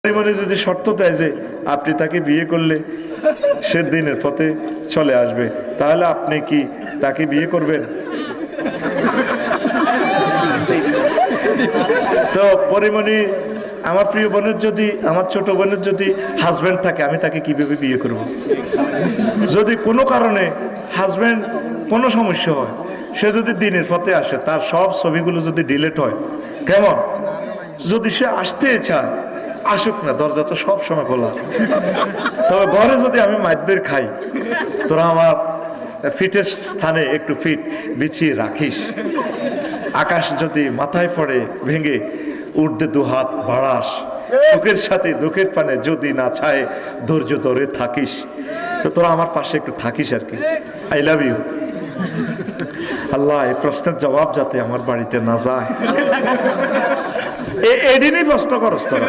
পরিমাণে যদি শর্ত দেয় যে আপনি তাকে বিয়ে করলে সে দিনের পথে চলে আসবে, তাহলে আপনি কি তাকে বিয়ে করবেন? তো পরিমণি, আমার প্রিয় বোনের যদি, আমার ছোট বোনের যদি হাজব্যান্ড থাকে, আমি তাকে কিভাবে বিয়ে করব? যদি কোনো কারণে হাজব্যান্ড কোনো সমস্যা হয়, সে যদি দিনের পথে আসে, তার সব ছবিগুলো যদি ডিলিট হয়, কেমন? যদি সে আসতে চায় আসুক না, দরজা তো সব সময় খোলা। তবে ঘরে যদি আমি মাইদের খাই, তোরা আমার ফিটের স্থানে একটু ফিট বিছিয়ে রাখিস। আকাশ যদি মাথায় পড়ে ভেঙে উর্ধে দু হাত বাড়াস, সুখের সাথে দুঃখের পানে যদি না ছায় ধৈর্য ধরে থাকিস। তো তোরা আমার পাশে একটু থাকিস আর কি। I love you. আল্লাহ, এই প্রশ্নের জবাব যাতে আমার বাড়িতে না যায়, এদিনই প্রশ্ন করস তোরা।